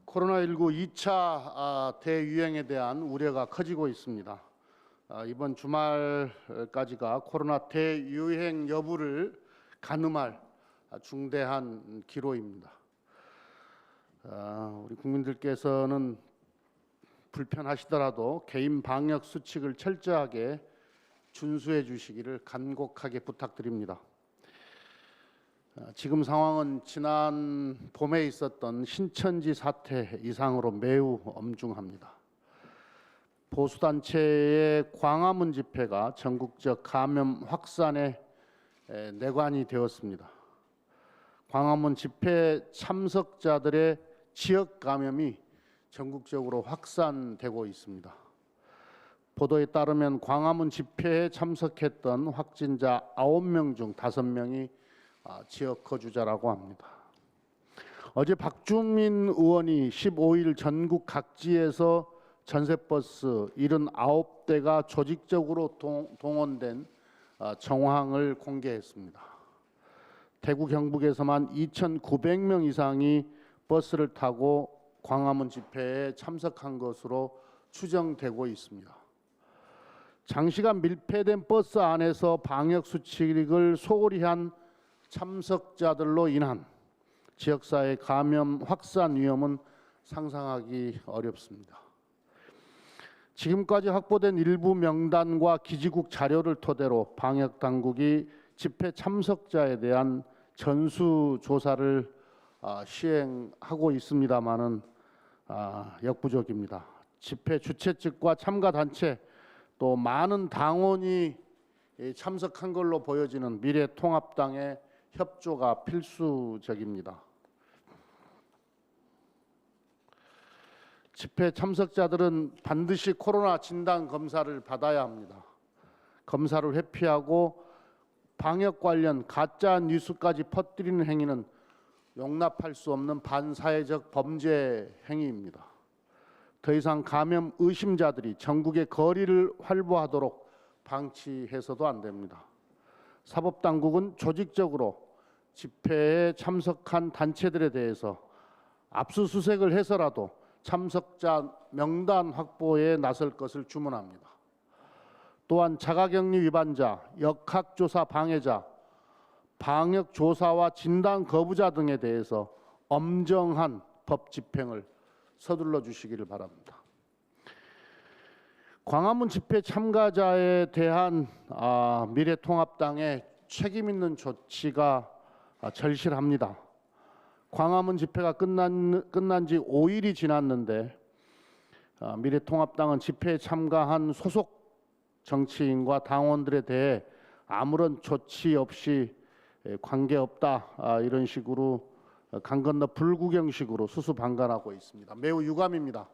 코로나19 2차 대유행에 대한 우려가 커지고 있습니다. 이번 주말까지가 코로나 대유행 여부를 가늠할 중대한 기로입니다. 우리 국민들께서는 불편하시더라도 개인 방역 수칙을 철저하게 준수해 주시기를 간곡하게 부탁드립니다. 지금 상황은 지난 봄에 있었던 신천지 사태 이상으로 매우 엄중합니다. 보수단체의 광화문 집회가 전국적 감염 확산의 내관이 되었습니다. 광화문 집회 참석자들의 지역 감염이 전국적으로 확산되고 있습니다. 보도에 따르면 광화문 집회에 참석했던 확진자 9명 중 5명이 지역 거주자라고 합니다. 어제 박주민 의원이 15일 전국 각지에서 전세버스 79대가 조직적으로 동원된 정황을 공개했습니다. 대구 경북에서만 2,900명 이상이 버스를 타고 광화문 집회에 참석한 것으로 추정되고 있습니다. 장시간 밀폐된 버스 안에서 방역 수칙을 소홀히 한 참석자들로 인한 지역사회 감염 확산 위험은 상상하기 어렵습니다. 지금까지 확보된 일부 명단과 기지국 자료를 토대로 방역 당국이 집회 참석자에 대한 전수조사를 시행하고 있습니다마는 역부족입니다. 집회 주최 측과 참가 단체 또 많은 당원이 참석한 걸로 보여지는 미래통합당의 협조가 필수적입니다. 집회 참석자들은 반드시 코로나 진단 검사를 받아야 합니다. 검사를 회피하고 방역 관련 가짜 뉴스까지 퍼뜨리는 행위는 용납할 수 없는 반사회적 범죄 행위입니다. 더 이상 감염 의심자들이 전국의 거리를 활보하도록 방치해서도 안 됩니다. 사법당국은 조직적으로 집회에 참석한 단체들에 대해서 압수수색을 해서라도 참석자 명단 확보에 나설 것을 주문합니다. 또한 자가격리 위반자, 역학조사 방해자, 방역조사와 진단 거부자 등에 대해서 엄정한 법 집행을 서둘러 주시기를 바랍니다. 광화문 집회 참가자에 대한 미래통합당의 책임 있는 조치가 절실합니다. 광화문 집회가 끝난 지 5일이 지났는데 미래통합당은 집회에 참가한 소속 정치인과 당원들에 대해 아무런 조치 없이 관계없다 이런 식으로 강 건너 불구경식으로 수수방관하고 있습니다. 매우 유감입니다.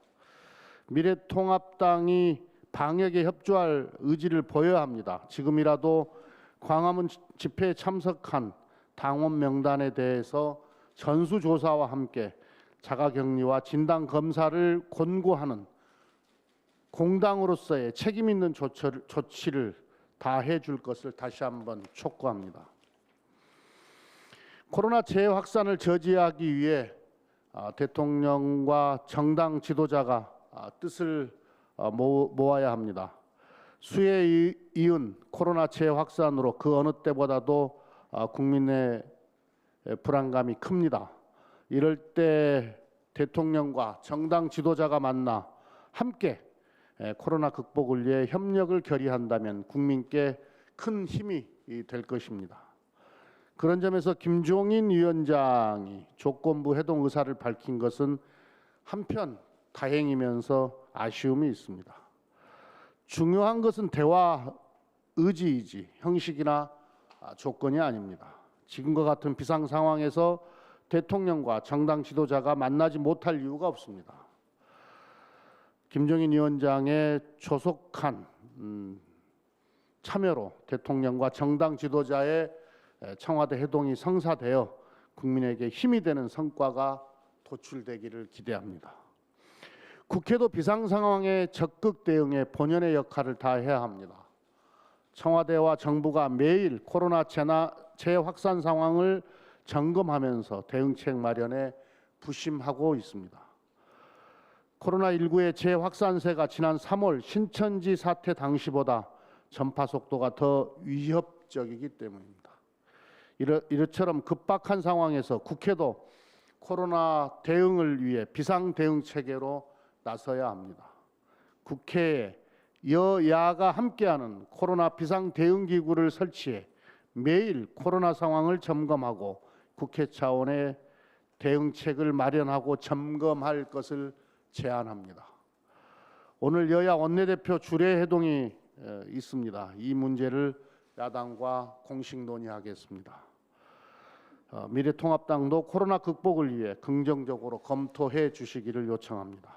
미래통합당이 방역에 협조할 의지를 보여야 합니다. 지금이라도 광화문 집회에 참석한 당원 명단에 대해서 전수조사와 함께 자가격리와 진단검사를 권고하는 공당으로서의 책임 있는 조치를 다해 줄 것을 다시 한번 촉구합니다. 코로나 재확산을 저지하기 위해 대통령과 정당 지도자가 뜻을 모아야 합니다. 수해에 이은 코로나 재확산으로 그 어느 때보다도 국민의 불안감이 큽니다. 이럴 때 대통령과 정당 지도자가 만나 함께 코로나 극복을 위해 협력을 결의한다면 국민께 큰 힘이 될 것입니다. 그런 점에서 김종인 위원장이 조건부 회동 의사를 밝힌 것은 한편 다행이면서 아쉬움이 있습니다. 중요한 것은 대화 의지이지 형식이나 조건이 아닙니다. 지금과 같은 비상 상황에서 대통령과 정당 지도자가 만나지 못할 이유가 없습니다. 김종인 위원장의 조속한 참여로 대통령과 정당 지도자의 청와대 회동이 성사되어 국민에게 힘이 되는 성과가 도출되기를 기대합니다. 국회도 비상 상황에 적극 대응해 본연의 역할을 다해야 합니다. 청와대와 정부가 매일 코로나 재확산 상황을 점검하면서 대응책 마련에 부심하고 있습니다. 코로나19의 재확산세가 지난 3월 신천지 사태 당시보다 전파 속도가 더 위협적이기 때문입니다. 이처럼 급박한 상황에서 국회도 코로나 대응을 위해 비상대응 체계로 나서야 합니다. 국회에 여야가 함께하는 코로나 비상대응기구를 설치해 매일 코로나 상황을 점검하고 국회 차원의 대응책을 마련하고 점검할 것을 제안합니다. 오늘 여야 원내대표 주례회동이 있습니다. 이 문제를 야당과 공식 논의하겠습니다. 미래통합당도 코로나 극복을 위해 긍정적으로 검토해 주시기를 요청합니다.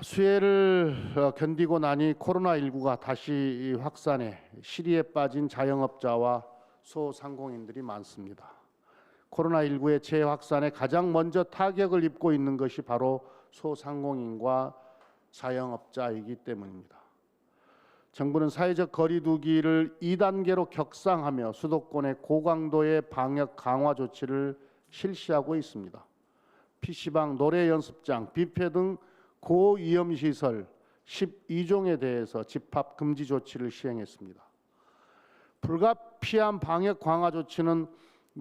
수해를 견디고 나니 코로나19가 다시 확산해 시리에 빠진 자영업자와 소상공인들이 많습니다. 코로나19의 재확산에 가장 먼저 타격을 입고 있는 것이 바로 소상공인과 자영업자이기 때문입니다. 정부는 사회적 거리 두기를 2단계로 격상하며 수도권의 고강도의 방역 강화 조치를 실시하고 있습니다. PC방, 노래 연습장, 뷔페 등 고위험 시설 12종에 대해서 집합 금지 조치를 시행했습니다. 불가피한 방역 강화 조치는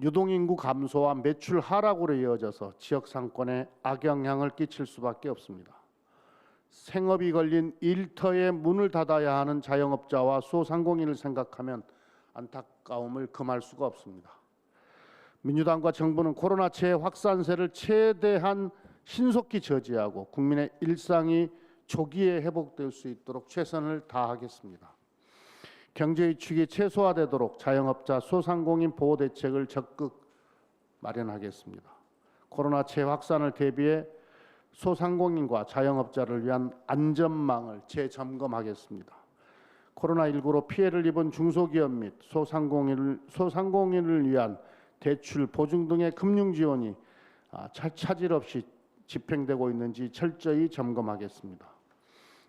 유동인구 감소와 매출 하락으로 이어져서 지역 상권에 악영향을 끼칠 수밖에 없습니다. 생업이 걸린 일터에 문을 닫아야 하는 자영업자와 소상공인을 생각하면 안타까움을 금할 수가 없습니다. 민주당과 정부는 코로나 재확산세를 최대한 신속히 저지하고 국민의 일상이 조기에 회복될 수 있도록 최선을 다하겠습니다. 경제 위축이 최소화되도록 자영업자, 소상공인 보호 대책을 적극 마련하겠습니다. 코로나 재확산을 대비해 소상공인과 자영업자를 위한 안전망을 재점검하겠습니다. 코로나19로 피해를 입은 중소기업 및 소상공인을 위한 대출, 보증 등의 금융 지원이 차질 없이 집행되고 있는지 철저히 점검하겠습니다.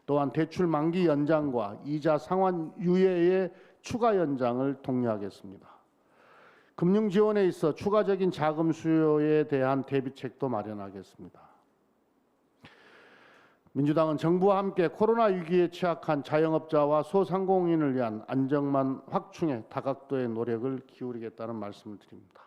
또한 대출 만기 연장과 이자 상환 유예의 추가 연장을 독려하겠습니다. 금융 지원에 있어 추가적인 자금 수요에 대한 대비책도 마련하겠습니다. 민주당은 정부와 함께 코로나 위기에 취약한 자영업자와 소상공인을 위한 안정망 확충에 다각도의 노력을 기울이겠다는 말씀을 드립니다.